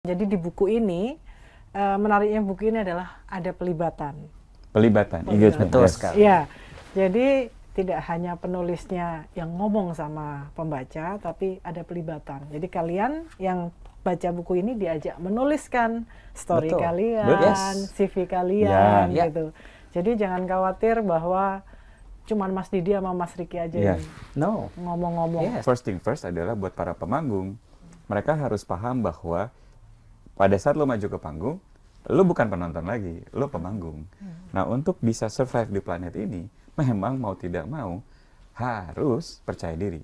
Jadi di buku ini, menariknya buku ini adalah ada pelibatan. Pelibatan, engagement. Betul Yes. sekali. Ya, jadi tidak hanya penulisnya yang ngomong sama pembaca, tapi ada pelibatan. Jadi kalian yang baca buku ini diajak menuliskan story Betul. kalian, Yes. CV kalian, Ya. gitu. Jadi jangan khawatir bahwa cuman Mas Didi sama Mas Riki aja Ya. yang No. ngomong-ngomong. Yes. First thing first adalah buat para pemanggung, mereka harus paham bahwa pada saat lo maju ke panggung, lo bukan penonton lagi, lo pemanggung. Nah, untuk bisa survive di planet ini, memang mau tidak mau harus percaya diri.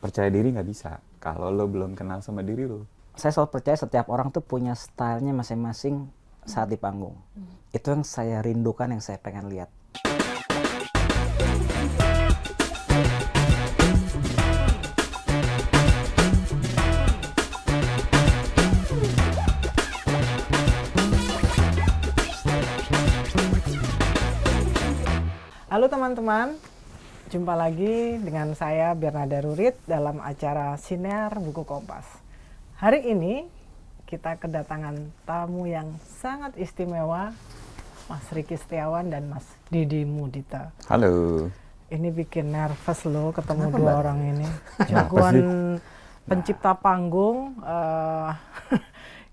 Percaya diri nggak bisa kalau lo belum kenal sama diri lo. Saya selalu percaya setiap orang tuh punya stylenya masing-masing saat di panggung. Itu yang saya rindukan, yang saya pengen lihat. Halo teman-teman, jumpa lagi dengan saya Bernada Rurit dalam acara Sinar Buku Kompas. Hari ini kita kedatangan tamu yang sangat istimewa, Mas Riki Setiawan dan Mas Didi Mudita. Halo. Ini bikin nervous loh ketemu Kenapa, dua Mbak? orang ini. Kenapa Jagoan sih? pencipta panggung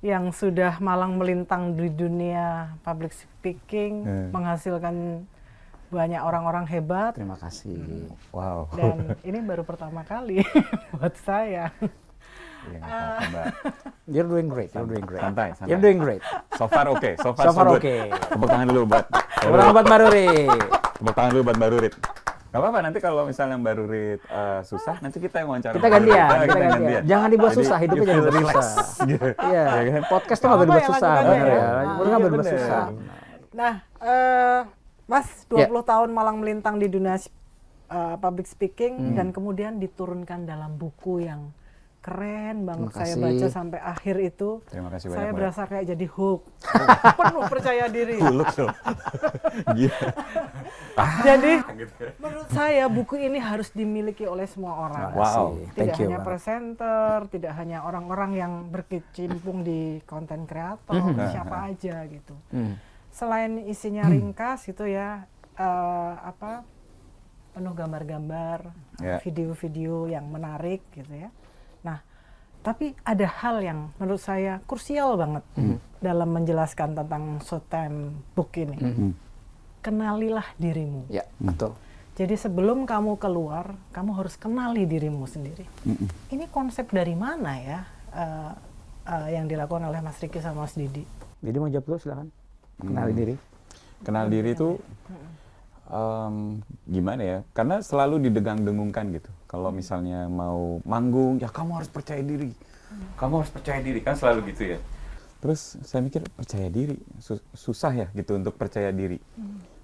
yang sudah malang melintang di dunia public speaking, menghasilkan banyak orang-orang hebat. Terima kasih. Wow. Dan ini baru pertama kali buat saya. Ya, nggak apa-apa, Mbak. You're doing great. You're doing great. Santai, santai. You're doing great. So far oke, so far So far so good. oke. Tepuk tangan dulu buat Orang buat Mbak Ruri. Tepuk tangan dulu buat Mbak Rurit. Gak apa-apa, nanti kalau misalnya Mbak Rurit susah, nanti kita yang wawancara. Kita Mbak Rurit. gantian. Kita Kita gantian. Jangan dibuat Jadi, susah, hidupnya you jangan feel dibuat relax, susah. gitu. Iya. Ya kan? Podcast tuh nggak boleh Apa dibuat ya, susah. lakukan Bener ya? ya. Ah, Boleh nggak iya, boleh dibuat bener. susah. Nah, Mas 20 tahun malang melintang di dunia public speaking dan kemudian diturunkan dalam buku yang keren banget. Terima Saya kasih. baca sampai akhir itu. Terima kasih Saya banyak, Mbak. berasa kayak jadi Hulk. Penuh percaya diri. Huluk tuh. Gila. Jadi menurut saya buku ini harus dimiliki oleh semua orang. Terima kasih. Wow. Tidak Thank you. hanya Mbak. presenter, tidak hanya orang-orang yang berkecimpung di konten kreator, siapa aja gitu. Selain isinya ringkas gitu ya, penuh gambar-gambar, Ya. video-video yang menarik gitu ya. Nah, tapi ada hal yang menurut saya krusial banget dalam menjelaskan tentang Showtime Book ini. Kenalilah dirimu. Ya, betul. Jadi sebelum kamu keluar, kamu harus kenali dirimu sendiri. Ini konsep dari mana ya yang dilakukan oleh Mas Riki sama Mas Didi? Jadi mau jawab dulu silakan. Kenali diri. Kenal diri itu gimana ya? Karena selalu didegang-dengungkan gitu. Kalau misalnya mau manggung, ya kamu harus percaya diri. Kamu harus percaya diri, kan selalu gitu ya. Terus saya mikir percaya diri susah ya gitu untuk percaya diri.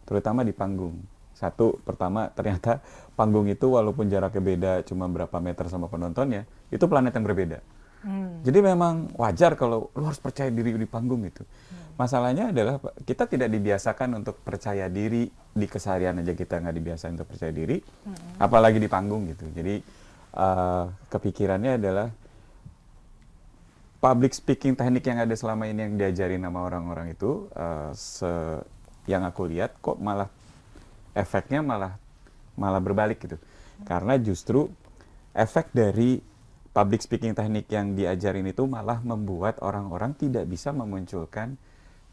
Terutama di panggung. Satu, pertama ternyata panggung itu walaupun jaraknya beda cuma berapa meter sama penontonnya, itu planet yang berbeda. Jadi memang wajar kalau lu harus percaya diri di panggung gitu. Masalahnya adalah kita tidak dibiasakan untuk percaya diri di keseharian aja, kita nggak dibiasakan untuk percaya diri, apalagi di panggung gitu. Jadi kepikirannya adalah public speaking teknik yang ada selama ini yang diajarin sama orang-orang itu, yang aku lihat kok malah efeknya malah berbalik gitu. Karena justru efek dari public speaking teknik yang diajarin itu malah membuat orang-orang tidak bisa memunculkan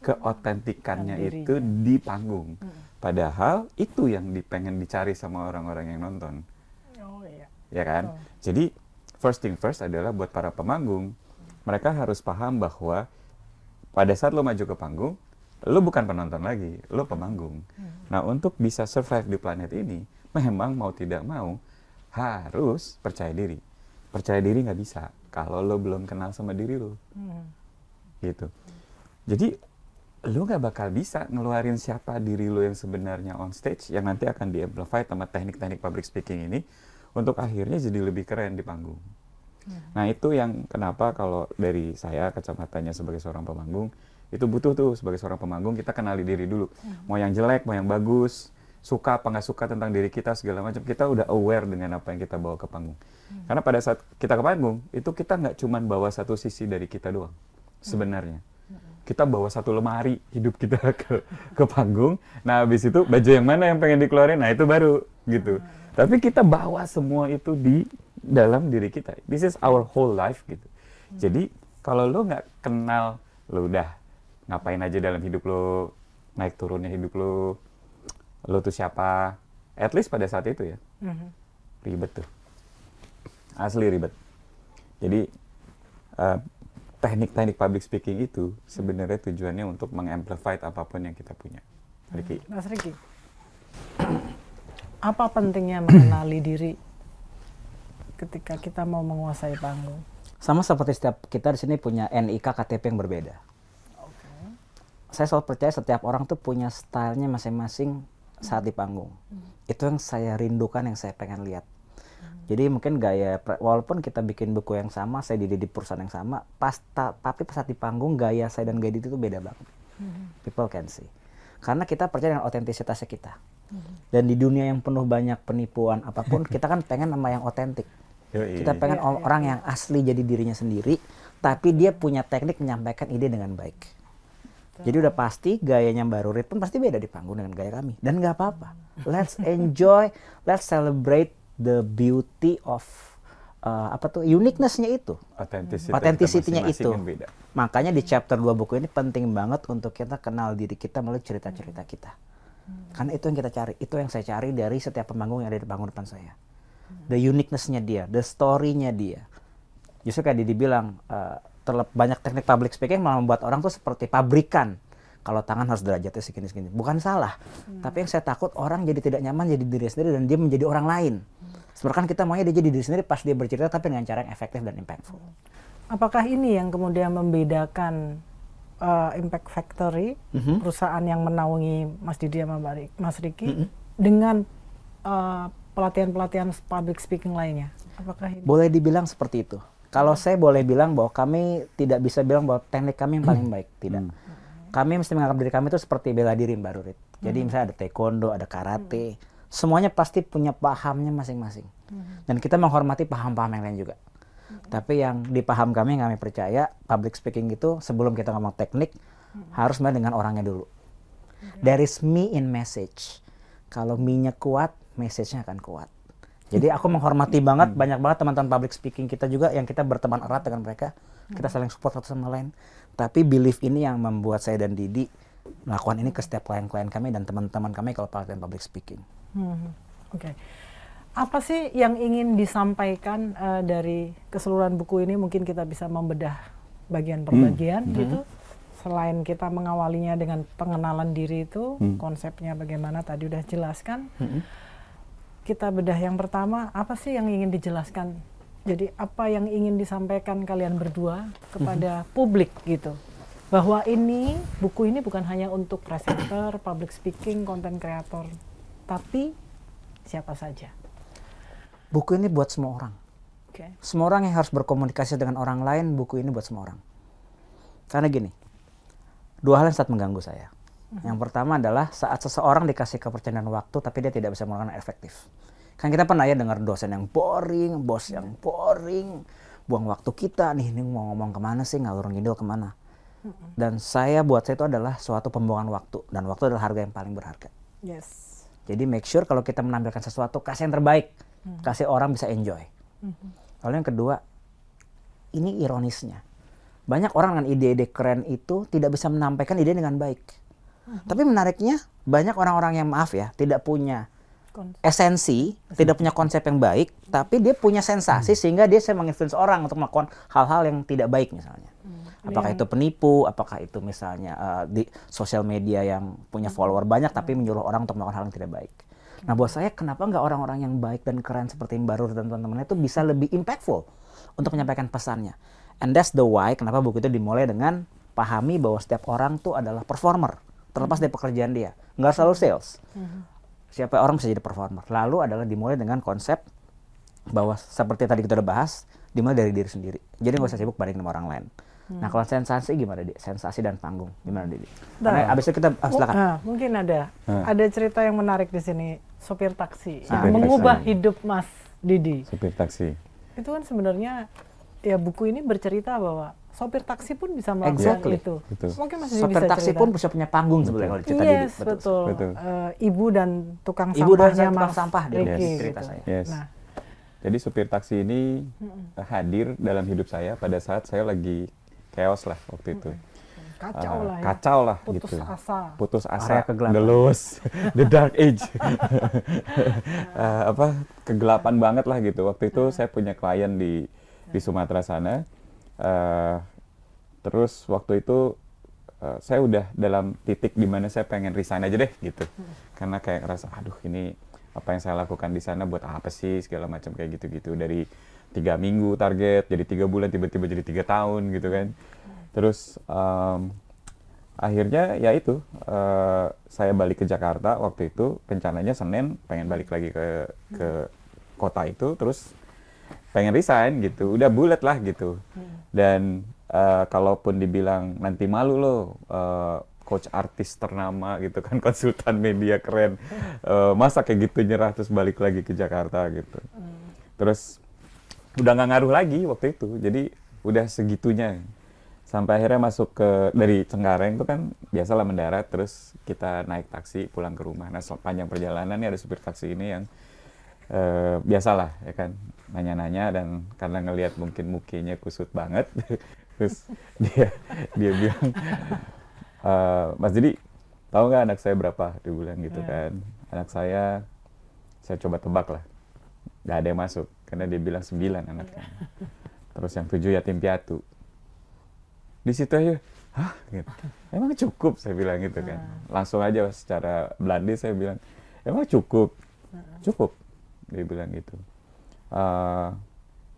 keotentikannya itu di panggung. Padahal itu yang pengen dicari sama orang-orang yang nonton. Oh iya. Ya kan? Jadi first thing first adalah buat para pemanggung, mereka harus paham bahwa pada saat lo maju ke panggung, lo bukan penonton lagi, lo pemanggung. Nah, untuk bisa survive di planet ini, memang mau tidak mau harus percaya diri. Percaya diri nggak bisa kalau lo belum kenal sama diri lo. Gitu. Jadi lo nggak bakal bisa ngeluarin siapa diri lo yang sebenarnya on stage, yang nanti akan di-amplify sama teknik-teknik public speaking ini untuk akhirnya jadi lebih keren di panggung. Nah, itu yang kenapa kalau dari saya kacamatanya sebagai seorang pemanggung, itu butuh tuh sebagai seorang pemanggung kita kenali diri dulu. Mau yang jelek, mau yang bagus, suka apa nggak suka tentang diri kita segala macam, kita udah aware dengan apa yang kita bawa ke panggung. Karena pada saat kita ke panggung, itu kita nggak cuma bawa satu sisi dari kita doang. sebenarnya. Kita bawa satu lemari hidup kita ke panggung. Nah, habis itu baju yang mana yang pengen dikeluarin, nah itu baru gitu. Tapi kita bawa semua itu di dalam diri kita. This is our whole life gitu. Jadi kalau lo nggak kenal, lo udah ngapain aja dalam hidup lo, naik turunnya hidup lo tuh siapa, at least pada saat itu ya, ribet tuh. Asli ribet. Jadi teknik-teknik public speaking itu sebenarnya tujuannya untuk mengamplify apapun yang kita punya. Riki. Mas Riki, apa pentingnya mengenali diri ketika kita mau menguasai panggung? Sama seperti setiap kita di sini punya NIK KTP yang berbeda. Saya selalu percaya setiap orang tuh punya stylenya masing-masing saat di panggung. Itu yang saya rindukan, yang saya pengen lihat. Jadi mungkin gaya, walaupun kita bikin buku yang sama, saya di perusahaan yang sama, tapi saat di panggung gaya saya dan gaya Didi itu beda banget. People can see. Karena kita percaya dengan otentisitasnya kita. Dan di dunia yang penuh banyak penipuan apapun, kita kan pengen sama yang otentik. Kita pengen orang yang asli jadi dirinya sendiri, tapi dia punya teknik menyampaikan ide dengan baik. Jadi udah pasti gayanya Mbak Rurit pun pasti beda di panggung dengan gaya kami. Dan nggak apa-apa. Let's enjoy, let's celebrate the beauty of uniqueness-nya itu. Authenticity-nya itu. Beda. Makanya di chapter 2 buku ini penting banget untuk kita kenal diri kita melalui cerita-cerita kita. Karena itu yang kita cari, itu yang saya cari dari setiap pemanggung yang ada di panggung depan saya. The uniqueness-nya dia, the story-nya dia. Justru kayak Didi bilang, banyak teknik public speaking malah membuat orang tuh seperti pabrikan. Kalau tangan harus derajatnya segini-segini. Bukan salah. Tapi yang saya takut orang jadi tidak nyaman jadi diri sendiri dan dia menjadi orang lain. Sebenarnya kita maunya dia jadi diri sendiri pas dia bercerita tapi dengan cara yang efektif dan impactful. Apakah ini yang kemudian membedakan Impact Factory, perusahaan yang menaungi Mas Didi sama Mas Riki, dengan pelatihan-pelatihan public speaking lainnya? Apakah ini? Boleh dibilang seperti itu. Kalau saya boleh bilang bahwa kami tidak bisa bilang bahwa teknik kami yang paling baik. Tidak. Kami mesti menganggap diri kami itu seperti bela diri Mbak Rurit. Jadi misalnya ada taekwondo, ada karate, semuanya pasti punya pahamnya masing-masing. Dan kita menghormati paham-paham yang lain juga. Tapi yang di paham kami, yang kami percaya, public speaking itu sebelum kita ngomong teknik, harus mulai dengan orangnya dulu. There is me in message. Kalau me-nya kuat, message-nya akan kuat. Jadi aku menghormati banget, banyak banget teman-teman public speaking kita juga yang kita berteman erat dengan mereka. Kita saling support satu sama lain. Tapi belief ini yang membuat saya dan Didi melakukan ini ke setiap klien-klien kami dan teman-teman kami kalau pelatihan public speaking. Oke. Apa sih yang ingin disampaikan dari keseluruhan buku ini? Mungkin kita bisa membedah bagian per bagian gitu. Selain kita mengawalinya dengan pengenalan diri itu, konsepnya bagaimana tadi udah jelaskan. Kita bedah yang pertama, apa sih yang ingin dijelaskan? Jadi apa yang ingin disampaikan kalian berdua kepada publik gitu? Bahwa buku ini bukan hanya untuk presenter, public speaking, content creator, tapi siapa saja. Buku ini buat semua orang. Semua orang yang harus berkomunikasi dengan orang lain, buku ini buat semua orang. Karena gini, dua hal yang sangat mengganggu saya. Yang pertama adalah saat seseorang dikasih kepercayaan waktu tapi dia tidak bisa melakukan efektif. Kan kita pernah ya dengar dosen yang boring, bos yang boring, buang waktu kita nih, ini mau ngomong kemana sih, ngalur ngidul kemana. Dan buat saya itu adalah suatu pembuangan waktu, dan waktu adalah harga yang paling berharga. Yes. Jadi make sure kalau kita menampilkan sesuatu, kasih yang terbaik, kasih orang bisa enjoy. Lalu yang kedua, ini ironisnya. Banyak orang dengan ide-ide keren itu tidak bisa menampilkan ide dengan baik. Tapi menariknya banyak orang-orang yang tidak punya esensi, tidak punya konsep yang baik, tapi dia punya sensasi sehingga dia bisa menginfluence orang untuk melakukan hal-hal yang tidak baik misalnya. Apakah itu penipu, apakah itu misalnya di sosial media yang punya follower banyak tapi menyuruh orang untuk melakukan hal yang tidak baik. Nah buat saya kenapa nggak orang-orang yang baik dan keren seperti Mbak Rur dan teman-temannya itu bisa lebih impactful untuk menyampaikan pesannya. And that's the why kenapa buku itu dimulai dengan pahami bahwa setiap orang tuh adalah performer. Terlepas dari pekerjaan dia, nggak selalu sales. Siapa orang bisa jadi performer. Lalu adalah dimulai dengan konsep bahwa seperti tadi kita udah bahas, dimulai dari diri sendiri. Jadi nggak usah sibuk bandingin sama orang lain. Nah kalau sensasi gimana, Di? Sensasi dan panggung gimana, Didi? Karena abis itu kita silakan. Mungkin ada cerita yang menarik di sini, sopir taksi mengubah hidup Mas Didi. Sopir taksi. Itu kan sebenarnya ya buku ini bercerita bahwa sopir taksi pun bisa melakukan Exactly. itu. Betul. Mungkin Mas Didi Sopir bisa taksi cerita. pun bisa punya panggung sebenarnya kalau cerita Yes, Didi. betul. Betul. Ibu dan tukang Ibu dan sampahnya tukang Mas sampah di Ricky, cerita gitu. saya. Yes. Nah, Jadi supir taksi ini hadir dalam hidup saya pada saat saya lagi chaos lah waktu itu. kacau lah ya. Kacau lah Putus gitu. asa. Putus asa, Area kegelapan. the lowest, the dark age. Kegelapan banget lah gitu. Waktu itu saya punya klien di Sumatera sana. Terus waktu itu saya udah dalam titik di mana saya pengen resign aja deh gitu. Karena kayak ngerasa, aduh ini apa yang saya lakukan di sana buat apa sih, segala macam kayak gitu-gitu. Dari 3 minggu target, jadi 3 bulan, tiba-tiba jadi 3 tahun gitu kan. Terus akhirnya ya itu, saya balik ke Jakarta waktu itu, rencananya Senin pengen balik lagi ke kota itu, terus pengen resign gitu, udah bulat lah gitu. Dan kalaupun dibilang nanti malu lo, coach artis ternama gitu kan, konsultan media keren, masa kayak gitu nyerah terus balik lagi ke Jakarta gitu. Terus udah nggak ngaruh lagi waktu itu, jadi udah segitunya. Sampai akhirnya masuk dari Cengkareng itu kan biasalah mendarat, terus kita naik taksi pulang ke rumah. Nah sepanjang perjalanan nih ada supir taksi ini yang biasalah ya kan, nanya-nanya, dan karena ngelihat mungkin mukanya kusut banget, terus dia bilang, Mas Didi, tahu nggak anak saya berapa? Dia bilang gitu kan. Anak saya coba tebak lah, nggak ada yang masuk, karena dia bilang 9 anaknya. Terus yang 7 yatim piatu. Di situ aja, hah? Gitu. Emang cukup? Saya bilang gitu kan. Langsung aja secara Belanda saya bilang, emang cukup? Cukup. Dia bilang gitu.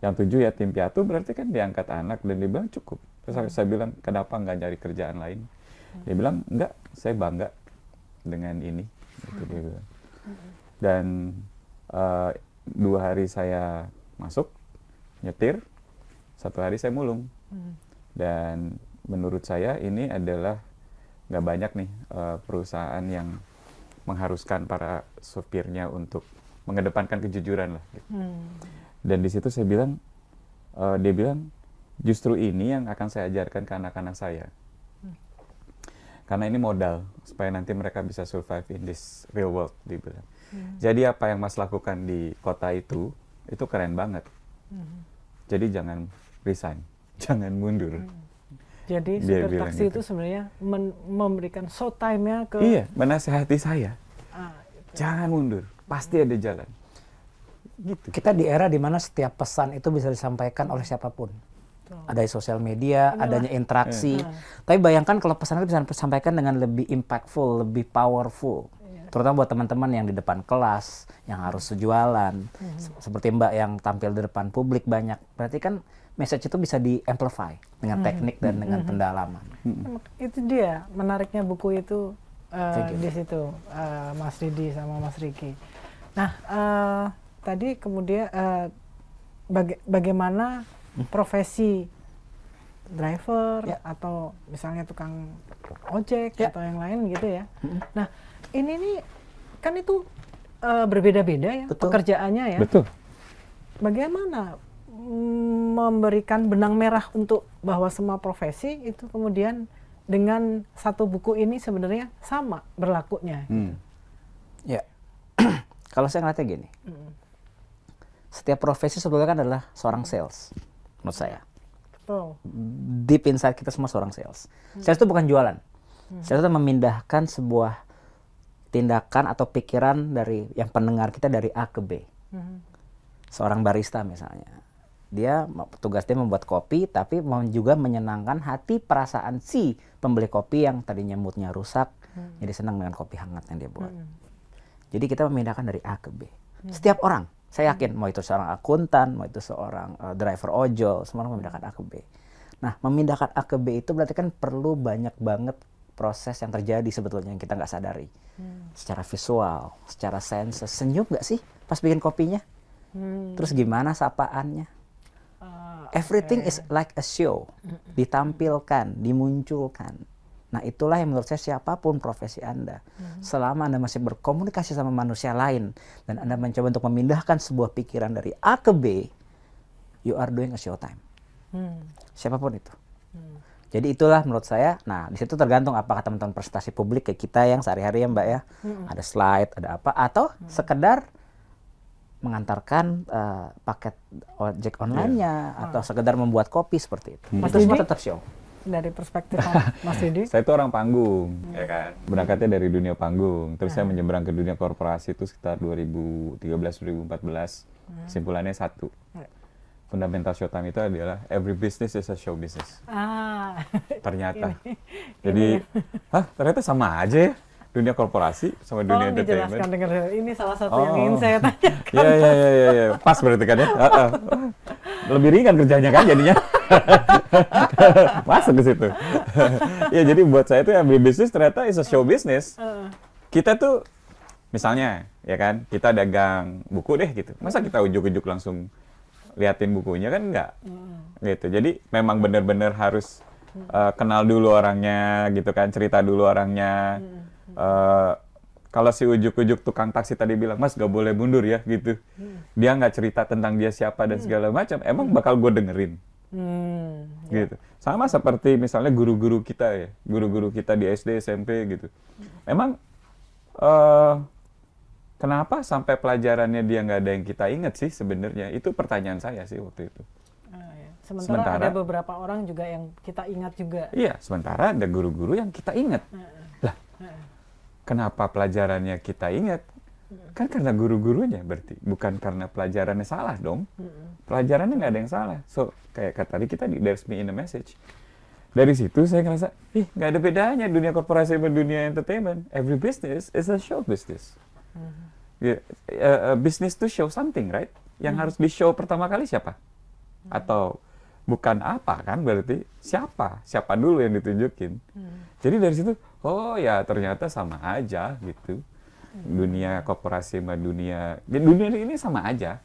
Yang 7 yatim piatu berarti kan diangkat anak, dan dia bilang cukup. Terus saya bilang, kenapa nggak nyari kerjaan lain? Dia bilang, enggak, saya bangga dengan ini. Gitu dia bilang. Dan 2 hari saya masuk, nyetir, 1 hari saya mulung. Dan menurut saya ini adalah nggak banyak nih perusahaan yang mengharuskan para sopirnya untuk mengedepankan kejujuran lah. Gitu. Dan di situ saya bilang, dia bilang justru ini yang akan saya ajarkan ke anak-anak saya. Karena ini modal supaya nanti mereka bisa survive in this real world, dia bilang. Jadi apa yang Mas lakukan di kota itu keren banget. Jadi jangan resign. Jangan mundur. Jadi Dia supir bilang taksi gitu. itu sebenarnya memberikan showtime-nya ke... Iya, menasehati saya. Gitu. Jangan mundur, pasti ada jalan. Gitu. Kita di era di mana setiap pesan itu bisa disampaikan oleh siapapun. Ada di sosial media, adanya interaksi. Tapi bayangkan kalau pesan itu bisa disampaikan dengan lebih impactful, lebih powerful. Terutama buat teman-teman yang di depan kelas, yang harus jualan. Seperti Mbak yang tampil di depan publik banyak. Berarti kan message itu bisa di-amplify dengan teknik dan dengan pendalaman. Itu dia menariknya buku itu Thank you. di situ, Mas Didi sama Mas Ricky. Nah, tadi kemudian bagaimana profesi driver atau misalnya tukang ojek atau yang lain gitu ya. Nah, ini nih kan itu berbeda-beda ya pekerjaannya ya. Betul. Bagaimana memberikan benang merah untuk bahwa semua profesi itu kemudian dengan satu buku ini sebenarnya sama berlakunya. Ya, kalau saya ngeliatnya gini, setiap profesi sebetulnya kan adalah seorang sales, menurut saya. Betul. Deep inside kita semua seorang sales. Sales itu bukan jualan. Sales itu memindahkan sebuah tindakan atau pikiran dari yang pendengar kita dari A ke B. Seorang barista misalnya, tugas dia membuat kopi, tapi mau juga menyenangkan hati perasaan si pembeli kopi yang tadinya moodnya rusak, jadi senang dengan kopi hangat yang dia buat. Jadi kita memindahkan dari A ke B. Setiap orang, saya yakin, mau itu seorang akuntan, mau itu seorang driver ojol, semua orang memindahkan A ke B. Nah, memindahkan A ke B itu berarti kan perlu banyak banget proses yang terjadi sebetulnya yang kita nggak sadari. Secara visual, secara senses, senyum nggak sih pas bikin kopinya? Terus gimana sapaannya? Everything is like a show, ditampilkan, dimunculkan. Nah itulah yang menurut saya siapapun profesi Anda, selama Anda masih berkomunikasi sama manusia lain, dan Anda mencoba untuk memindahkan sebuah pikiran dari A ke B, you are doing a show time. Siapapun itu. Jadi itulah menurut saya. Nah, di situ tergantung apakah teman-teman presentasi publik kayak kita yang sehari-hari ya Mbak ya, ada slide, ada apa, atau sekedar mengantarkan paket ojek online-nya, atau sekedar membuat kopi seperti itu. Mas Itu semua Didi? tetap show. Dari perspektif Mas Didi? Saya itu orang panggung, ya kan. Berangkatnya dari dunia panggung, terus saya menyeberang ke dunia korporasi itu sekitar 2013-2014. Kesimpulannya satu. Fundamental Showtime itu adalah every business is a show business. Ternyata. Jadi, ternyata sama aja ya. Dunia korporasi sama dunia Tolong entertainment. dijelaskan dengar. Ini salah satu yang ingin saya tanyakan. Iya. Pas berarti kan ya. Lebih ringan kerjanya kan jadinya. Masuk ke situ. Ya jadi buat saya itu every business ternyata is a show business. Kita tuh misalnya ya kan, kita dagang buku deh gitu. Masa kita ujuk-ujuk langsung liatin bukunya kan enggak. Gitu. Jadi memang benar-benar harus kenal dulu orangnya gitu kan, cerita dulu orangnya. Kalau si ujuk-ujuk tukang taksi tadi bilang, Mas gak boleh mundur ya gitu. Dia nggak cerita tentang dia siapa dan segala macam, emang bakal gue dengerin. Gitu. Sama seperti misalnya guru-guru kita ya, guru-guru kita di SD, SMP gitu. Emang kenapa sampai pelajarannya dia nggak ada yang kita ingat sih sebenarnya? Itu pertanyaan saya sih waktu itu. Sementara ada beberapa orang juga yang kita ingat juga. Iya, sementara ada guru-guru yang kita ingat. Lah, kenapa pelajarannya kita ingat? Kan karena guru-gurunya berarti, bukan karena pelajarannya salah dong. Pelajarannya nggak ada yang salah. So, kayak kata tadi kita di There's Me in a Message. Dari situ saya ngerasa, nggak ada bedanya dunia korporasi sama dunia entertainment. Every business is a show business. Business to show something, right? Yang harus di-show pertama kali siapa? Atau bukan apa kan berarti siapa dulu yang ditunjukin. Jadi dari situ ya ternyata sama aja gitu. Dunia korporasi sama dunia ini sama aja.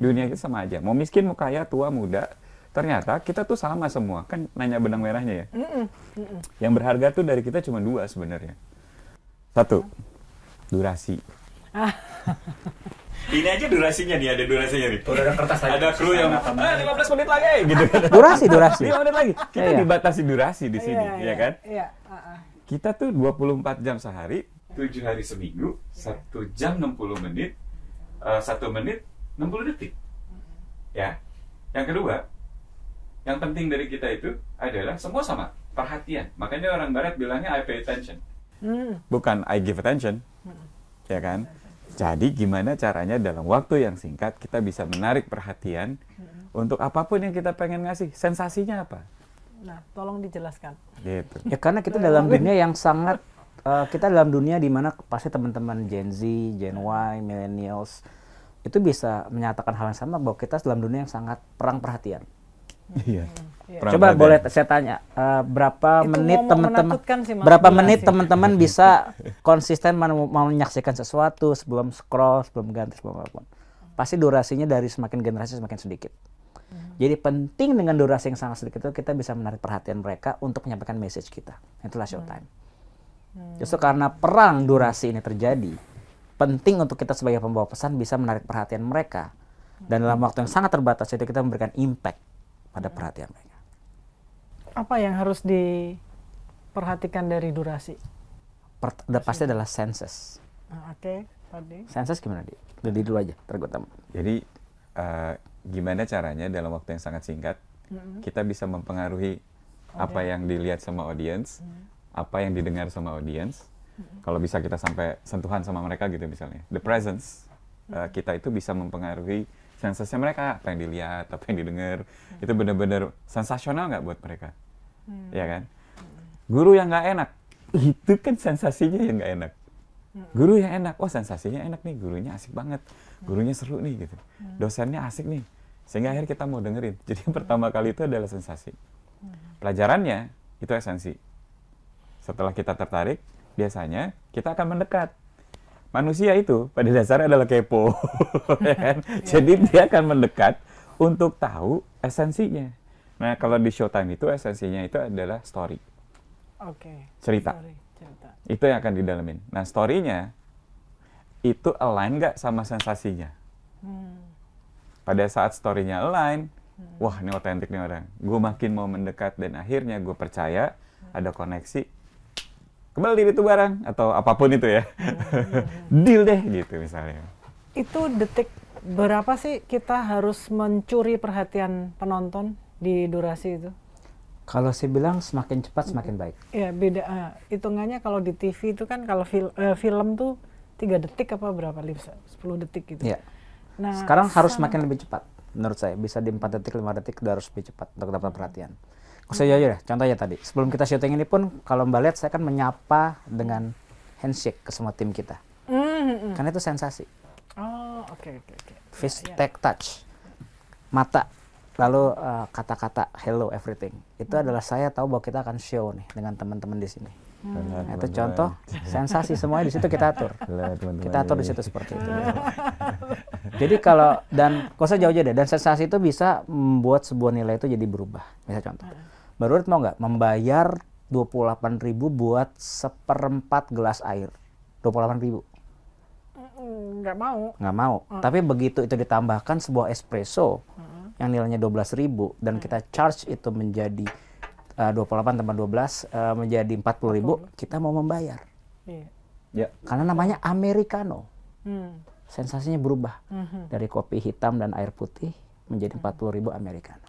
Dunia itu sama aja, mau miskin mau kaya, tua muda, ternyata kita tuh sama semua. Kan nanya benang merahnya ya. Yang berharga tuh dari kita cuma dua sebenarnya. Satu, durasi. Ini aja durasinya nih, ada durasinya nih. Udah ada kertas lagi. Ada kru yang 15 menit lagi gitu. Durasi. 5 menit lagi. Kita Iya. dibatasi durasi di sini, ya kan? Iya. Kita tuh 24 jam sehari, 7 hari seminggu, 1 jam 60 menit, 1 menit 60 detik. Ya. Yang kedua, yang penting dari kita itu adalah semua sama, perhatian. Makanya orang barat bilangnya I pay attention. Bukan I give attention. Ya kan? Jadi gimana caranya dalam waktu yang singkat kita bisa menarik perhatian untuk apapun yang kita pengen ngasih. Sensasinya apa? Nah, tolong dijelaskan. Gitu. Ya karena kita dalam dunia yang sangat kita dalam dunia di mana pasti teman-teman Gen Z, Gen Y, Millennials itu bisa menyatakan hal yang sama bahwa kita dalam dunia yang sangat perang perhatian. Iya. Coba boleh saya tanya berapa Itu menit ngomong teman-teman menakutkan sih, Mas, berapa durasi. menit teman-teman bisa konsisten mau menyaksikan sesuatu sebelum scroll, sebelum ganti, sebelum apapun. Pasti durasinya dari semakin generasi semakin sedikit. Jadi penting dengan durasi yang sangat sedikit itu kita bisa menarik perhatian mereka untuk menyampaikan message kita. Itulah showtime. Justru karena perang durasi ini terjadi, penting untuk kita sebagai pembawa pesan bisa menarik perhatian mereka. Dan dalam waktu yang sangat terbatas itu kita memberikan impact pada perhatian mereka. Apa yang harus diperhatikan dari durasi? Pasti adalah senses. Oke, tadi. Senses gimana, Di? Dari dulu aja, terutama. Jadi gimana caranya dalam waktu yang sangat singkat kita bisa mempengaruhi apa yang dilihat sama audiens, apa yang didengar sama audiens. Kalau bisa kita sampai sentuhan sama mereka gitu misalnya. The presence kita itu bisa mempengaruhi sensasinya mereka, apa yang dilihat, apa yang didengar. Itu benar-benar sensasional nggak buat mereka? Ya kan? Guru yang nggak enak, itu kan sensasinya yang nggak enak. Guru yang enak, oh sensasinya enak nih, gurunya asik banget, gurunya seru nih gitu, dosennya asik nih, sehingga akhirnya kita mau dengerin. Jadi yang pertama kali itu adalah sensasi. Pelajarannya itu esensi. Setelah kita tertarik, biasanya kita akan mendekat. Manusia itu pada dasarnya adalah kepo, ya kan? Jadi dia akan mendekat untuk tahu esensinya. Nah kalau di Showtime itu esensinya itu adalah story, cerita. Itu yang akan didalemin. Nah story-nya itu align nggak sama sensasinya. Pada saat story-nya align, Wah, ini otentik nih orang. Gue makin mau mendekat dan akhirnya gue percaya ada koneksi. Kembali itu barang atau apapun itu ya. Deal deh gitu misalnya. Itu detik berapa sih kita harus mencuri perhatian penonton di durasi itu? Kalau saya bilang semakin cepat semakin baik. Ya beda, hitungannya kalau di TV itu kan kalau film tuh 3 detik apa berapa, 10 detik gitu. Iya. Nah, Sekarang harus semakin lebih cepat. Menurut saya bisa di 4 detik, 5 detik udah harus lebih cepat untuk dapat perhatian. Saya aja deh, contohnya tadi. Sebelum kita syuting ini pun, kalau Mbak lihat saya kan menyapa dengan handshake ke semua tim kita. Karena itu sensasi. Oh, oke. Face, take, touch. Mata. Lalu kata-kata hello everything. Itu adalah saya tahu bahwa kita akan show nih dengan teman-teman di sini. Nah, itu contoh sensasi semuanya di situ kita atur. Kita atur di situ seperti itu. Jadi kalau dan kok saya jauh aja deh, dan sensasi itu bisa membuat sebuah nilai itu jadi berubah. Misal contoh. Baru mau nggak membayar 28.000 buat 1/4 gelas air. 28.000. Nggak mau. Nggak mau. Tapi begitu itu ditambahkan sebuah espresso yang nilainya 12.000 dan kita charge itu menjadi 28 tambah 12 menjadi 40.000, kita mau membayar. Iya. Ya. Karena namanya americano. Sensasinya berubah dari kopi hitam dan air putih menjadi 40.000 americano.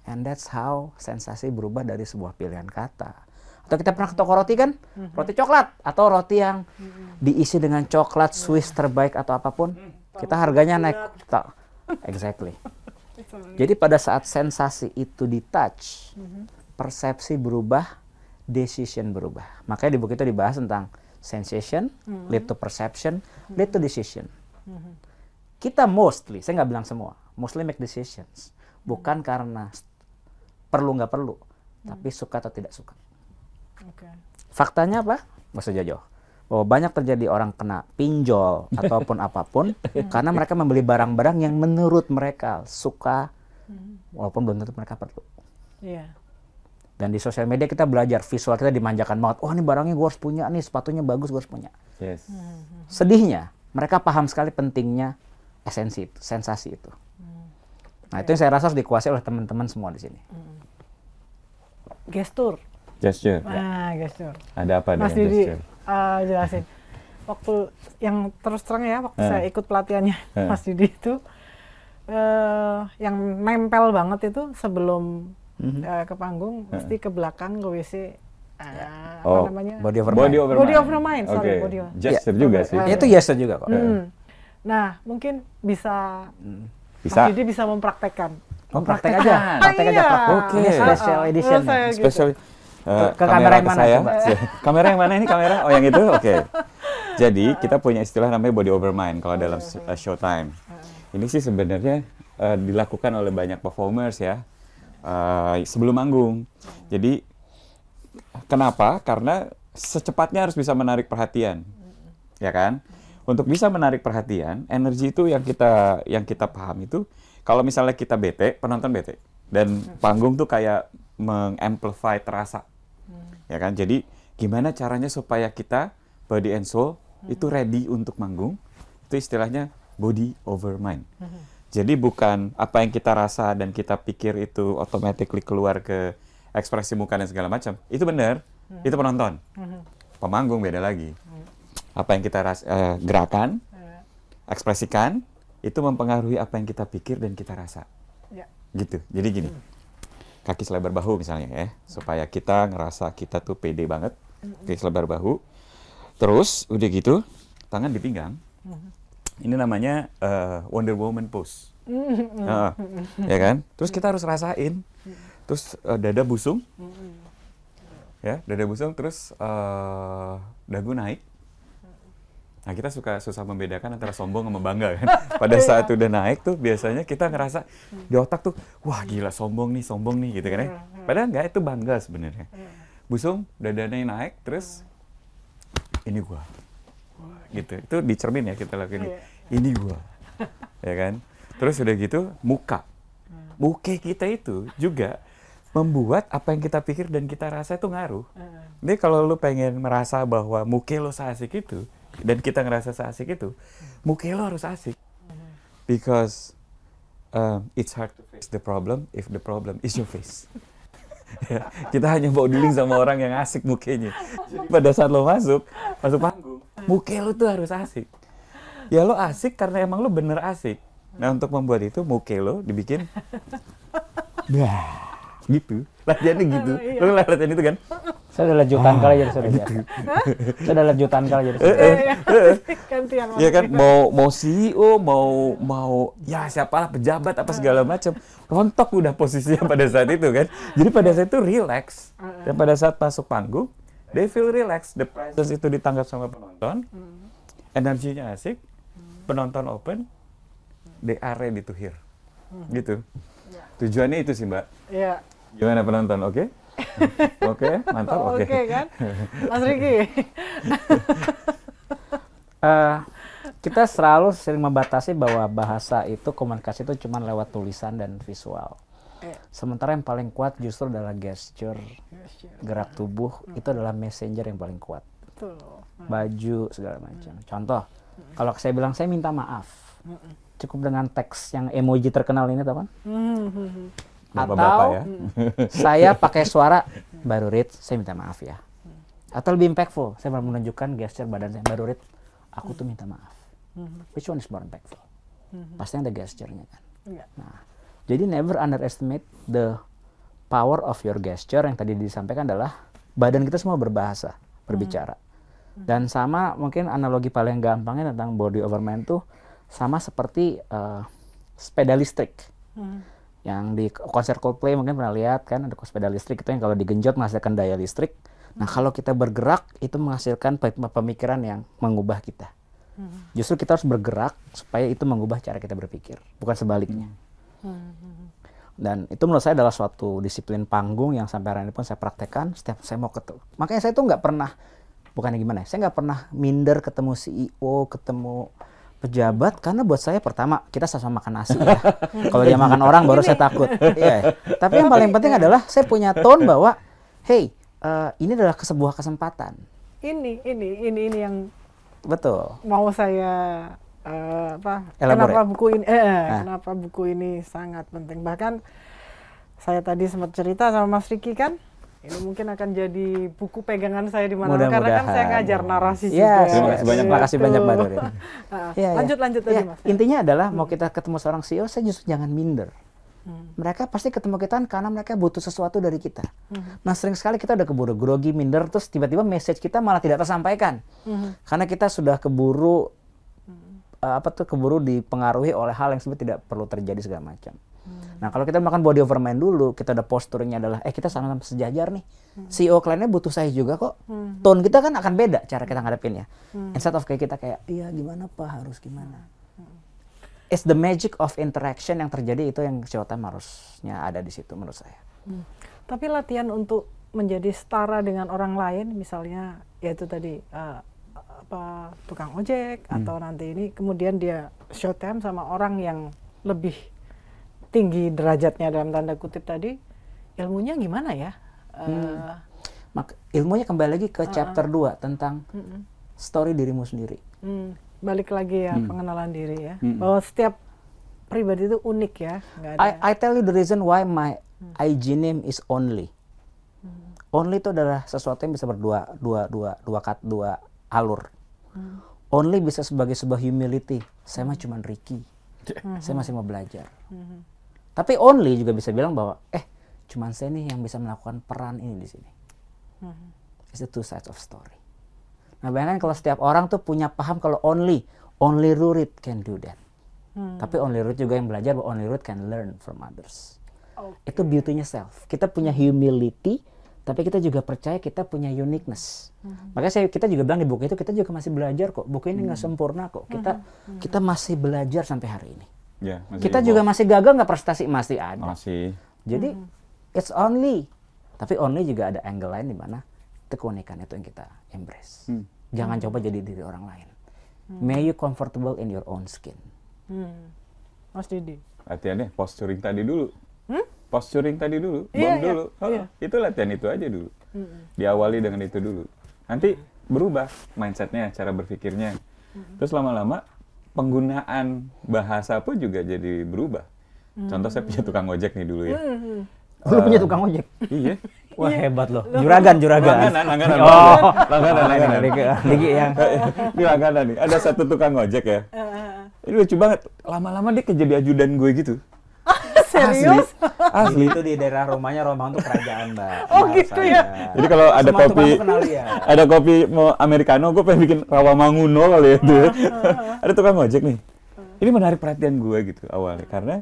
And that's how sensasi berubah dari sebuah pilihan kata. Atau kita pernah ke toko roti kan? Roti coklat atau roti yang diisi dengan coklat Swiss terbaik atau apapun, kita harganya naik. Exactly. Jadi pada saat sensasi itu di touch, persepsi berubah, decision berubah. Makanya di buku itu dibahas tentang sensation, lead to perception, lead to decision. Kita mostly, saya nggak bilang semua, mostly make decisions. Bukan karena perlu nggak perlu, tapi suka atau tidak suka. Faktanya apa? Nggak usah jauh. Bahwa banyak terjadi orang kena pinjol ataupun apapun karena mereka membeli barang-barang yang menurut mereka suka, walaupun belum tentu mereka perlu. Iya. Dan di sosial media kita belajar, visual kita dimanjakan banget. Oh, ini barangnya gue harus punya, nih sepatunya bagus gue harus punya. Yes. Sedihnya, mereka paham sekali pentingnya esensi itu, sensasi itu. Nah, itu yang saya rasa harus dikuasai oleh teman-teman semua di sini. Gestur. Gesture. Nah, gestur. Ada apa Mas dengan Didi, gesture? jelasin. Waktu yang terus terang ya, waktu saya ikut pelatihannya Mas Didi itu, yang nempel banget itu sebelum ke panggung, mesti ke belakang ke WC. Apa namanya? Body over Body mind. over Body mind. over mind, sorry, Oke. body over- Gesture juga sih. Itu gesture juga kok. Nah, mungkin bisa Bisa. Mas Didi bisa mempraktekkan. Oh, praktek aja. Praktek aja, Pak. Oke. Ini special edition. saya gitu. Special. Ke kamera yang mana, saya. coba? Kamera yang mana ini kamera? Oh, yang itu? Oke. Jadi kita punya istilah namanya body over mind kalau dalam showtime. Ini sih sebenarnya dilakukan oleh banyak performers ya sebelum manggung. Jadi kenapa? Karena secepatnya harus bisa menarik perhatian, ya kan? Untuk bisa menarik perhatian, energi itu yang kita paham itu, kalau misalnya kita bete, penonton bete, dan panggung tuh kayak mengamplify terasa, ya kan? Jadi gimana caranya supaya kita body and soul itu ready untuk manggung? Itu istilahnya body over mind. Jadi bukan apa yang kita rasa dan kita pikir itu automatically keluar ke ekspresi muka dan segala macam. Itu benar, itu penonton. Pemanggung beda lagi. Apa yang kita gerakan, ekspresikan, itu mempengaruhi apa yang kita pikir dan kita rasa. Ya. Gitu. Jadi gini, kaki selebar bahu misalnya ya, supaya kita ngerasa kita tuh pede banget, kaki selebar bahu. Terus udah gitu, tangan di pinggang. Ini namanya Wonder Woman pose. Ya kan? Terus kita harus rasain. Terus dada busung. Ya, dada busung terus dagu naik. Nah, kita susah membedakan antara sombong sama bangga kan. Pada saat udah naik tuh biasanya kita ngerasa di otak tuh, wah gila sombong nih gitu kan ya. Padahal enggak, itu bangga sebenarnya. Busung, dadanya naik, terus ini gua. Gitu. Itu di cermin ya kita lakuin. Ini gua. Ya kan? Terus udah gitu muka. Muka kita itu juga membuat apa yang kita pikir dan kita rasa itu ngaruh. Jadi kalau lu pengen merasa bahwa muka lu seasik itu dan kita ngerasa seasik itu, muka lu harus asik. Because it's hard to face the problem if the problem is your face. Ya, kita hanya mau dealing sama orang yang asik mukanya. Jadi pada saat lo masuk panggung, muka lo tuh harus asik. Ya lo asik karena emang lo bener asik. Nah untuk membuat itu muka lo dibikin, gitu. Latihannya gitu. Iya. Lo latihan itu kan? Saya udah jutaan kali jadi sudah biasa. Saya udah jutaan kali jadi sudah. Gantian Ya kan, mau CEO, mau ya siapalah pejabat apa segala macam, rontok udah posisinya pada saat itu kan. Jadi pada saat itu relax. Dan pada saat masuk panggung, they feel relax. The presence itu ditangkap sama penonton, energinya asik, penonton open, they are ready to hear. Gitu. Tujuannya itu sih Mbak. Iya. Gimana penonton? Oke? Oke, mantap. Oh, Oke. oke kan, Mas Riki? Kita selalu sering membatasi bahwa bahasa itu, komunikasi itu cuma lewat tulisan dan visual. Sementara yang paling kuat justru adalah gesture, gerak tubuh, itu adalah messenger yang paling kuat. Betul. Baju, segala macam. Contoh, kalau saya bilang saya minta maaf, cukup dengan teks yang emoji terkenal ini, teman. Bapak-bapak ya. Saya pakai suara, Baru Rit, saya minta maaf ya. Atau lebih impactful, saya mau menunjukkan gesture badan saya, Baru Rit, aku tuh minta maaf. Which one is more impactful? Pasti ada gesture-nya kan. Iya. Nah, jadi never underestimate the power of your gesture. Yang tadi disampaikan adalah badan kita semua berbahasa, berbicara. Dan sama mungkin analogi paling gampangnya tentang body over mind tuh sama seperti sepeda listrik. Yang di konser Coldplay mungkin pernah lihat kan, ada sepeda listrik itu yang kalau digenjot menghasilkan daya listrik. Nah kalau kita bergerak itu menghasilkan pemikiran yang mengubah kita. Justru kita harus bergerak supaya itu mengubah cara kita berpikir, bukan sebaliknya. Dan itu menurut saya adalah suatu disiplin panggung yang sampai hari ini pun saya praktekkan setiap saya mau ketemu. Makanya saya tuh nggak pernah, bukannya gimana ya, saya nggak pernah minder ketemu CEO, ketemu pejabat, karena buat saya pertama kita sama makan nasi ya. Kalau dia makan orang baru saya takut. Iya. Tapi yang paling penting adalah saya punya tone bahwa, hey, ini adalah sebuah kesempatan. Ini yang Betul. mau saya Elaborate. kenapa buku ini sangat penting. Bahkan saya tadi sempat cerita sama Mas Riki kan, ini mungkin akan jadi buku pegangan saya di mana karena kan saya ngajar narasi juga. Terima kasih banyak, Terima kasih banyak Mbak Dori. Lanjut tadi Mas. Intinya adalah mau kita ketemu seorang CEO, saya justru jangan minder. Mereka pasti ketemu kita karena mereka butuh sesuatu dari kita. Nah sering sekali kita udah keburu grogi, minder, terus tiba-tiba message kita malah tidak tersampaikan. Karena kita sudah keburu keburu dipengaruhi oleh hal yang sebenarnya tidak perlu terjadi segala macam. Nah kalau kita makan body over mind dulu, kita ada posturnya adalah kita sama-sama sejajar nih. CEO kliennya butuh saya juga kok. Tone kita kan akan beda cara kita ngadepin ya. Instead of kayak kita kayak, iya gimana Pak, harus gimana. It's the magic of interaction yang terjadi, itu yang Showtime harusnya ada di situ menurut saya. Tapi latihan untuk menjadi setara dengan orang lain, misalnya yaitu tadi tukang ojek atau nanti ini kemudian dia Showtime sama orang yang lebih tinggi derajatnya dalam tanda kutip tadi, ilmunya gimana ya? Ilmunya kembali lagi ke chapter 2 tentang story dirimu sendiri. Balik lagi ya, pengenalan diri ya. Bahwa setiap pribadi itu unik ya. Nggak ada. I tell you the reason why my IG name is Only. Only itu adalah sesuatu yang bisa dua alur. Only bisa sebagai sebuah humility. Saya mah cuman Ricky. Saya masih mau belajar. Tapi Only juga bisa bilang bahwa cuman saya nih yang bisa melakukan peran ini di sini. It's the two sides of story. Nah bayangkan kalau setiap orang tuh punya paham kalau only Rurit can do that. Tapi only Rurit juga yang belajar bahwa only Rurit can learn from others. Itu beauty-nya self. Kita punya humility, tapi kita juga percaya kita punya uniqueness. Makanya kita juga bilang di buku itu kita juga masih belajar kok. Buku ini nggak sempurna kok. Kita masih belajar sampai hari ini. Ya, kita juga masih gagal nggak prestasi, masih ada. Masih. Jadi it's only. Tapi only juga ada angle lain di mana itu keunikan itu yang kita embrace. Jangan coba jadi diri orang lain. May you comfortable in your own skin. Mas Didi. Latihannya posturing tadi dulu. Posturing tadi dulu, Iya, dulu. iya. Itu latihan itu aja dulu. Diawali dengan itu dulu. Nanti berubah mindsetnya, cara berpikirnya. Terus lama-lama penggunaan bahasa pun juga jadi berubah. Contoh saya punya tukang ojek nih dulu ya. Lu punya tukang ojek? Iya. Wah hebat loh. Juragan. Langganan. Oh, Langganan. Diki yang. Ini langganan nih. Ada satu tukang ojek ya. Ini lucu banget. Lama-lama dia jadi ajudan gue gitu. Serius? Asli itu di daerah rumahnya Rombang tuh kerajaan, Mbak. Oh gitu ya. Jadi kalau ada Semua kopi, tukang kenal dia. ada kopi mau americano, gue pengen bikin rawamanguno kali ya itu. Ada tukang ojek nih. Ini menarik perhatian gue gitu awalnya karena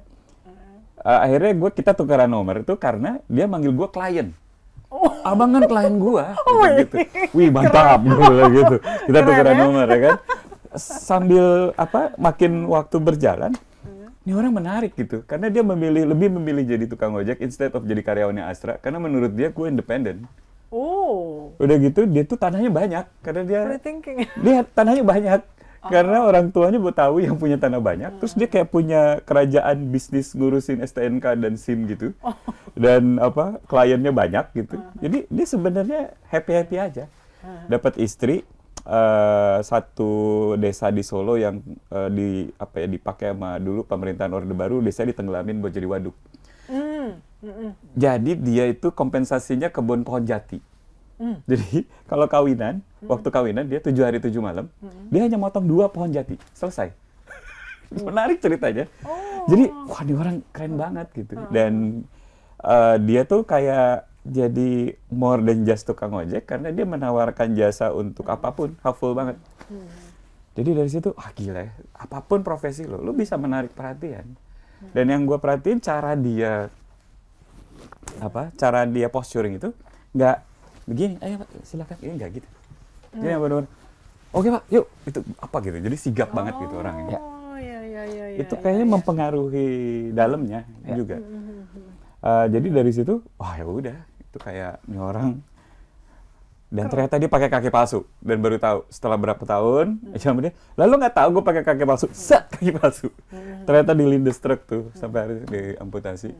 akhirnya kita tukeran nomor itu karena dia manggil gue klien. Abang kan klien gue, gitu. Wih mantap gitu. Kita tukeran nomor ya kan. Sambil makin waktu berjalan, ini orang menarik gitu, karena dia lebih memilih jadi tukang ojek instead of jadi karyawannya Astra, karena menurut dia gue independen. Oh. Udah gitu dia tuh tanahnya banyak, karena Free thinking. dia tanahnya banyak, karena orang tuanya Betawi yang punya tanah banyak, terus dia kayak punya kerajaan bisnis ngurusin STNK dan SIM gitu, dan kliennya banyak gitu. Jadi dia sebenarnya happy aja, dapat istri. Satu desa di Solo yang dipakai sama dulu pemerintahan Orde Baru, desa ditenggelamin buat jadi waduk. Jadi dia itu kompensasinya kebun pohon jati. Jadi kalau waktu kawinan dia 7 hari 7 malam, dia hanya motong 2 pohon jati, selesai. Menarik ceritanya. Jadi wah ini orang keren banget gitu. Dan dia tuh kayak jadi more than just tukang ojek karena dia menawarkan jasa untuk apapun, helpful banget. Jadi dari situ, gila ya, apapun profesi lo bisa menarik perhatian. Dan yang gue perhatiin cara dia posturing itu nggak begini, ayo Pak, silakan, ini nggak gitu. Jadi yang benar-benar, oke Pak, yuk, itu apa gitu. Jadi sigap banget gitu orangnya. Oh iya. Itu kayaknya mempengaruhi dalamnya juga. Jadi dari situ, wah ya udah, itu kayak ini orang. Dan ternyata dia pakai kaki palsu dan baru tahu setelah berapa tahun dia, lalu nggak tahu gue pakai kaki palsu, kaki palsu. Ternyata di Lindestruck tuh sampai harus diamputasi.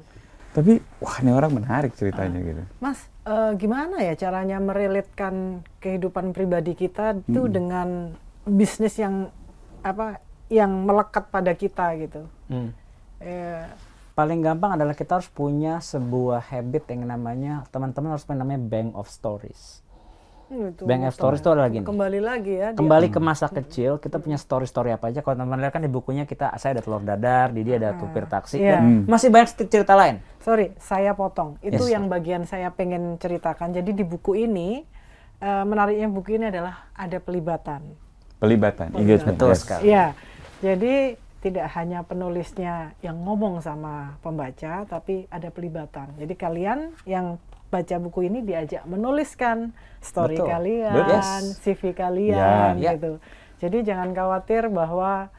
Tapi wah ini orang menarik ceritanya gitu. Mas, gimana ya caranya merelitkan kehidupan pribadi kita itu dengan bisnis yang melekat pada kita gitu? Paling gampang adalah kita harus punya sebuah habit yang namanya, teman-teman harus punya namanya bank of stories. Bank of stories itu adalah gini. Kembali lagi ya. Kembali ke masa kecil, kita punya story-story apa aja. Kalau teman-teman lihat kan di bukunya saya ada telur dadar, Didi ada tupir taksi, dan masih banyak cerita lain. Sorry, saya potong. Itu yang bagian saya pengen ceritakan. Jadi di buku ini, menariknya buku ini adalah ada pelibatan. Engagement. Betul sekali. Iya, jadi tidak hanya penulisnya yang ngomong sama pembaca, tapi ada pelibatan. Jadi kalian yang baca buku ini diajak menuliskan story kalian, CV kalian, gitu. Jadi jangan khawatir bahwa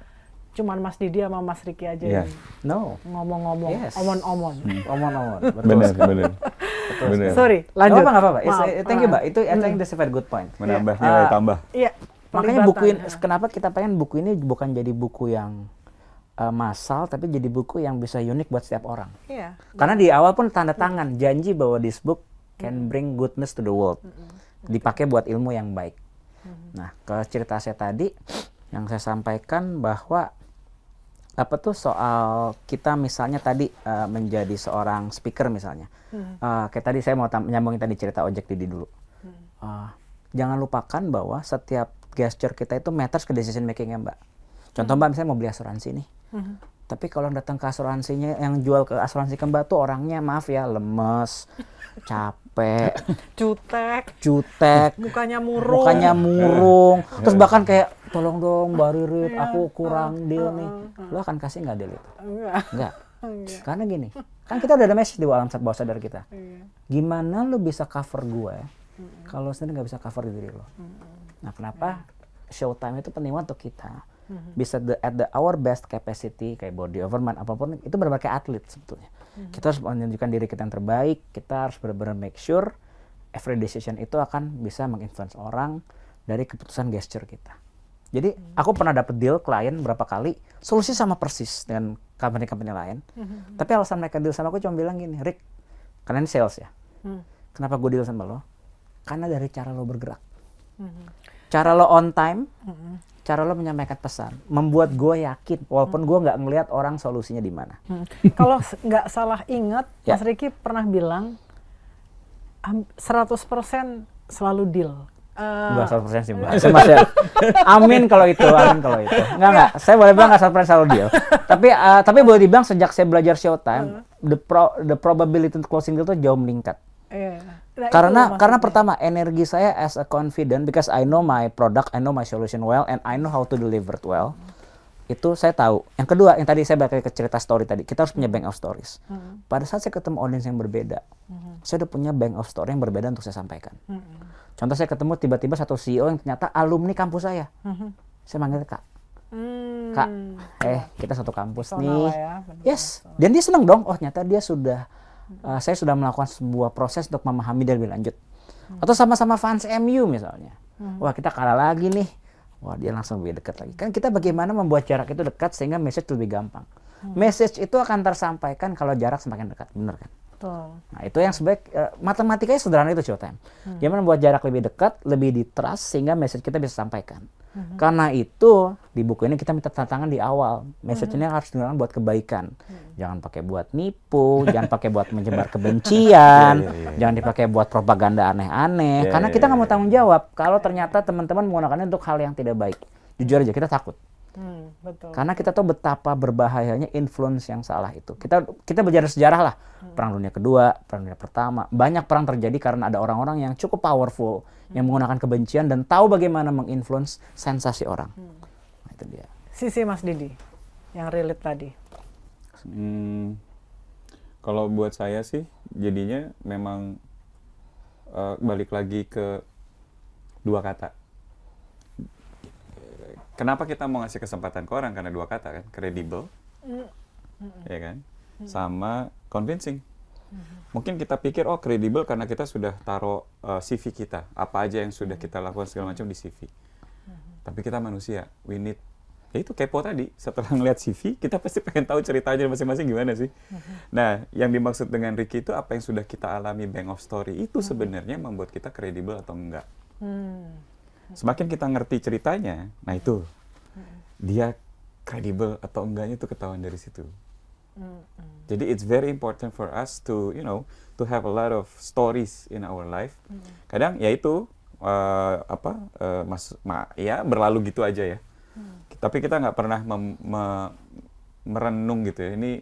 cuman Mas Didi sama Mas Riki aja yang ngomong-ngomong, omon-omon. Omon-omon. Benar. Sorry, lanjut. Nggak apa-apa. Thank you, Mbak. Itu I think that's a very good point. Menambah nilai tambah. Iya. Makanya buku ini, kenapa kita pengen buku ini bukan jadi buku yang massal, tapi jadi buku yang bisa unik buat setiap orang. Iya. Karena di awal pun tanda tangan janji bahwa this book can bring goodness to the world. Dipakai buat ilmu yang baik. Nah, ke cerita saya tadi yang saya sampaikan bahwa soal kita misalnya tadi menjadi seorang speaker misalnya. Kayak tadi saya mau nyambungin tadi cerita ojek Didi dulu. Jangan lupakan bahwa setiap gesture kita itu matters ke decision making-nya, Mbak. Contoh Mbak misalnya mau beli asuransi nih. Tapi kalau datang ke asuransinya, yang jual ke asuransi ke Mbak tuh orangnya maaf ya, lemes, capek, jutek, mukanya murung, terus bahkan kayak tolong dong Mbak Ririt, aku kurang deal nih. Lo akan kasih nggak deal itu? Enggak. Karena gini, kan kita udah ada message di alam bawah sadar kita. Gimana lo bisa cover gue kalau sendiri nggak bisa cover diri lo? Nah, kenapa showtime itu penting untuk kita? Bisa at our best capacity, kayak body over mind apapun, itu benar-benar kayak atlet sebetulnya. Kita harus menunjukkan diri kita yang terbaik, kita harus benar-benar make sure every decision itu akan bisa menginfluence orang dari keputusan gesture kita. Jadi aku pernah dapet deal klien berapa kali, solusi sama persis dengan company-company lain. Tapi alasan mereka deal sama aku cuma bilang gini, Rick, kalian sales ya, kenapa gue deal sama lo? Karena dari cara lo bergerak. Cara lo on time, cara lo menyampaikan pesan membuat gue yakin walaupun gue nggak ngelihat orang solusinya di mana. Kalau nggak salah ingat, Ya. Mas Ricky pernah bilang 100% selalu deal. Enggak 100% sih, Mbak. Saya masih amin kalau itu. Enggak. Saya boleh bilang enggak 100% selalu deal. Tapi boleh dibilang sejak saya belajar Showtime, the probability untuk closing deal itu jauh meningkat. Nah, Karena pertama energi saya as a confident because I know my product, I know my solution well and I know how to deliver it well. Itu saya tahu. Yang kedua, yang tadi saya balik ke cerita story tadi, kita harus punya bank of stories. Pada saat saya ketemu audience yang berbeda, saya udah punya bank of story yang berbeda untuk saya sampaikan. Contoh saya ketemu tiba-tiba satu CEO yang ternyata alumni kampus saya. Saya manggil Kak. Kak, kita satu kampus nih. Yes. Dan dia senang dong. Oh, ternyata dia sudah saya sudah melakukan sebuah proses untuk memahami dia lebih lanjut. Atau sama-sama fans MU misalnya. Wah, kita kalah lagi nih. Wah, dia langsung lebih dekat lagi. Kan kita bagaimana membuat jarak itu dekat sehingga message lebih gampang. Message itu akan tersampaikan kalau jarak semakin dekat, benar kan? Nah, itu yang sebaik matematikanya sederhana itu Showtime. Gimana membuat jarak lebih dekat, lebih di trust sehingga message kita bisa sampaikan. Karena itu di buku ini kita minta tantangan di awal. Message ini harus digunakan buat kebaikan. Jangan pakai buat nipu, jangan pakai buat menyebar kebencian, jangan dipakai buat propaganda aneh-aneh. Karena kita nggak mau tanggung jawab kalau ternyata teman-teman menggunakannya untuk hal yang tidak baik. Jujur aja kita takut. Betul. Karena kita tahu betapa berbahayanya influence yang salah itu. Kita belajar sejarah lah. Perang Dunia Kedua, Perang Dunia Pertama. Banyak perang terjadi karena ada orang-orang yang cukup powerful. Yang menggunakan kebencian dan tahu bagaimana menginfluence sensasi orang. Nah, itu dia. Sisi Mas Didi, yang relate tadi. Kalau buat saya sih, jadinya memang balik lagi ke dua kata. Kenapa kita mau ngasih kesempatan ke orang? Karena dua kata kan, kredibel, ya kan, sama convincing. Mungkin kita pikir, oh kredibel karena kita sudah taruh CV kita, apa aja yang sudah kita lakukan segala macam di CV. Tapi kita manusia, we need, ya itu kepo tadi, setelah ngeliat CV, kita pasti pengen tahu ceritanya masing-masing gimana sih. Nah, yang dimaksud dengan Ricky itu apa yang sudah kita alami bank of story, itu sebenarnya membuat kita kredibel atau enggak. Semakin kita ngerti ceritanya, nah itu, dia kredibel atau enggaknya itu ketahuan dari situ. Jadi it's very important for us to, to have a lot of stories in our life. Kadang ya itu ya berlalu gitu aja ya. Tapi kita nggak pernah merenung gitu ya. Ini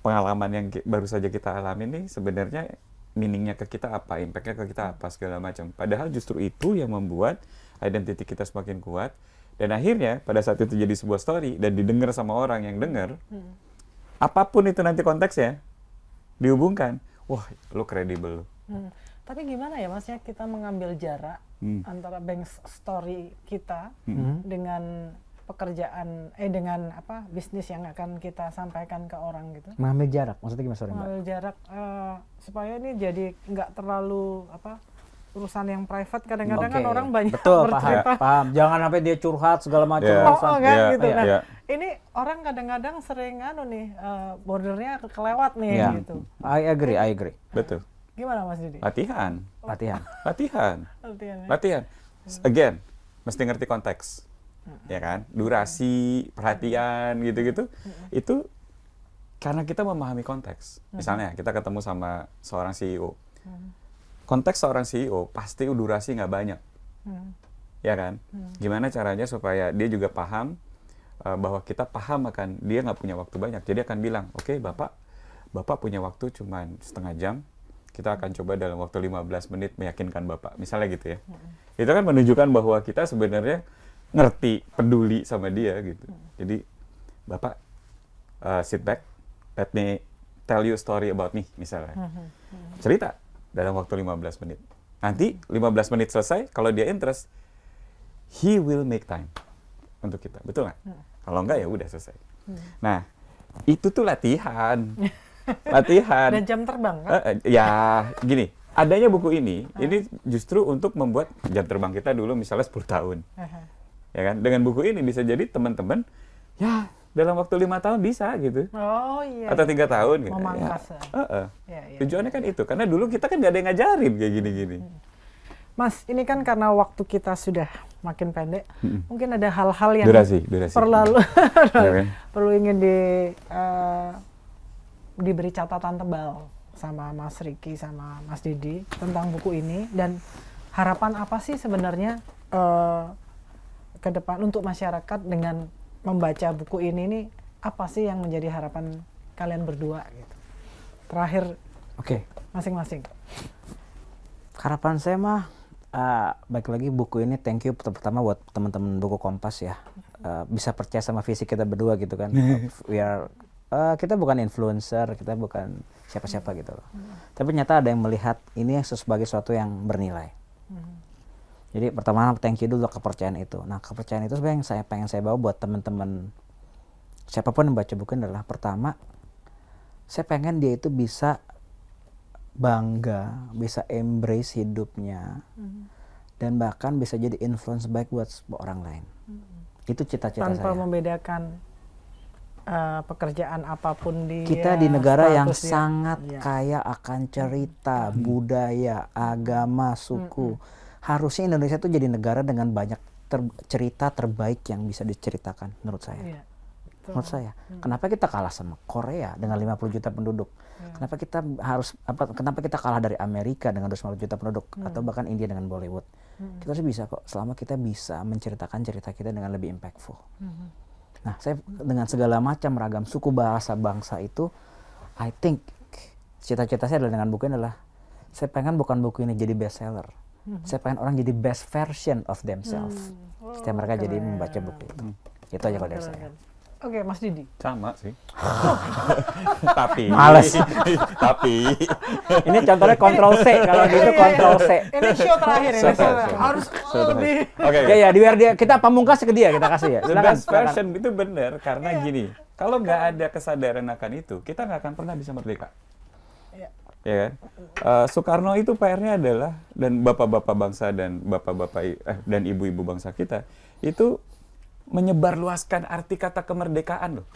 pengalaman yang baru saja kita alami ini sebenarnya meaningnya ke kita apa, impactnya ke kita apa segala macam. Padahal justru itu yang membuat identity kita semakin kuat. Dan akhirnya pada saat itu jadi sebuah story dan didengar sama orang yang dengar. Apapun itu nanti konteksnya, dihubungkan, wah, lo kredibel. Tapi gimana ya, maksudnya kita mengambil jarak antara bank story kita dengan pekerjaan, dengan bisnis yang akan kita sampaikan ke orang gitu. Mengambil jarak, maksudnya gimana? Sorry, Mbak. Mengambil jarak supaya ini jadi nggak terlalu urusan yang private. Kadang-kadang kan orang banyak bercerita. Paham. Jangan sampai dia curhat segala macam. Gitu. Nah, ini orang kadang-kadang sering bordernya kelewat nih gitu. I agree. Betul. Gimana Mas Didi? Latihan. Latihan. Again, mesti ngerti konteks. Ya kan? Durasi, perhatian gitu-gitu. Itu karena kita memahami konteks. Misalnya kita ketemu sama seorang CEO. Konteks seorang CEO pasti durasi nggak banyak, ya kan? Gimana caranya supaya dia juga paham bahwa kita paham akan dia nggak punya waktu banyak. Jadi akan bilang, oke, bapak punya waktu cuma setengah jam, kita akan coba dalam waktu 15 menit meyakinkan bapak, misalnya gitu ya. Itu kan menunjukkan bahwa kita sebenarnya ngerti, peduli sama dia gitu. Jadi bapak sit back, let me tell you a story about me, misalnya. Cerita dalam waktu 15 menit. Nanti 15 menit selesai, kalau dia interest, he will make time untuk kita. Betul nggak? Kalau enggak ya udah selesai. Nah, itu tuh latihan. Dan jam terbang kan? Ya, gini. Adanya buku ini justru untuk membuat jam terbang kita dulu misalnya 10 tahun. Ya kan? Dengan buku ini bisa jadi teman-teman, ya dalam waktu 5 tahun bisa gitu. Oh iya. Atau 3 tahun gitu. Memangkas. Tujuannya kan itu. Karena dulu kita kan nggak ada yang ngajarin kayak gini-gini. Mas, ini kan karena waktu kita sudah makin pendek. Mungkin ada hal-hal yang Durasi. perlu Ya kan? perlu ingin diberi catatan tebal sama Mas Riki sama Mas Didi tentang buku ini, dan harapan apa sih sebenarnya ke depan untuk masyarakat dengan membaca buku ini nih, apa sih yang menjadi harapan kalian berdua gitu. Terakhir, Oke. masing-masing. Harapan saya mah baik lagi buku ini, thank you pertama buat teman-teman buku Kompas ya. Bisa percaya sama visi kita berdua gitu kan. Kita bukan influencer, kita bukan siapa-siapa gitu loh. Tapi ternyata ada yang melihat ini sebagai sesuatu yang bernilai. Jadi pertama thank you dulu kepercayaan itu. Nah, kepercayaan itu sebenarnya yang pengen saya bawa buat teman-teman siapapun yang baca buku ini adalah, pertama, saya pengen dia itu bisa bangga, bisa embrace hidupnya, dan bahkan bisa jadi influence baik buat orang lain. Itu cita-cita Tanpa saya. membedakan pekerjaan apapun Kita di negara yang statusnya. sangat Iya. kaya akan cerita, budaya, agama, suku. Harusnya Indonesia tuh jadi negara dengan banyak cerita terbaik yang bisa diceritakan menurut saya. Iya. Menurut saya. Kenapa kita kalah sama Korea dengan 50 juta penduduk? Kenapa kita kenapa kita kalah dari Amerika dengan 250 juta penduduk, atau bahkan India dengan Bollywood? Kita harus bisa kok, selama kita bisa menceritakan cerita kita dengan lebih impactful. Nah, saya dengan segala macam ragam suku, bahasa, bangsa itu, I think cita-cita saya adalah dengan buku ini adalah, saya pengen bukan buku ini jadi bestseller. Saya pengen orang jadi best version of themselves. Setiap mereka jadi membaca buku itu. Itu aja kalau dari saya. Oke, Mas Didi. Sama sih. Tapi. Males. Tapi. Ini contohnya Ctrl C, kalau gitu Ctrl C. Ini show terakhir ini. Show. Harus lebih. Oke. Ya, biar kita pamungkas ke dia, kita kasih ya. The Silakan. best version itu benar karena gini. Kalau nggak ada kesadaran akan itu, kita nggak akan pernah bisa merdeka. Iya. Ya kan? Soekarno itu PR-nya adalah, dan bapak-bapak bangsa dan bapak-bapak dan ibu-ibu bangsa kita itu menyebarluaskan arti kata kemerdekaan loh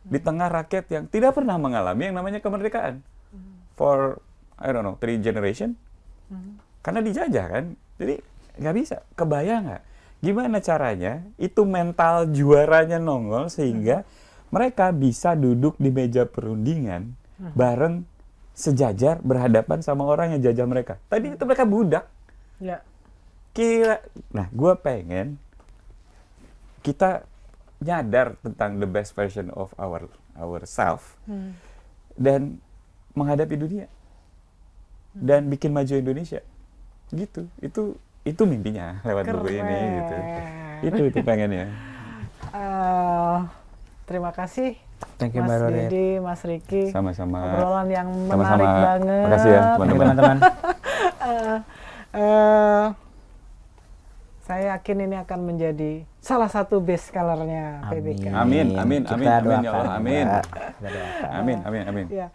di tengah rakyat yang tidak pernah mengalami yang namanya kemerdekaan for I don't know 3 generation karena dijajah kan, jadi nggak bisa. Kebayang nggak gimana caranya itu mental juaranya nongol sehingga mereka bisa duduk di meja perundingan bareng sejajar berhadapan sama orang yang jajah mereka. Tadi itu mereka budak. Ya. Kira. Nah, gue pengen kita nyadar tentang the best version of ourself dan menghadapi dunia dan bikin maju Indonesia. Gitu. Itu mimpinya lewat buku ini gitu. Itu pengennya. Terima kasih. Thank you, Mas Mbak Rodet. Didi, Mas Riki. Sama-sama. Obrolan yang Sama-sama. menarik banget. Makasih ya, Teman-teman. Saya yakin ini akan menjadi salah satu best sellernya PBK. Amin. Kita Ya doakan, Allah, amin. Mbak. Kita doakan. Amin. Ya.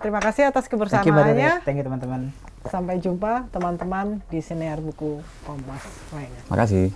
Terima kasih atas Thank you, Mbak Rodet. kebersamaannya. Thank you, teman-teman. Sampai jumpa teman-teman di Sinar Buku Kompas lainnya. Makasih.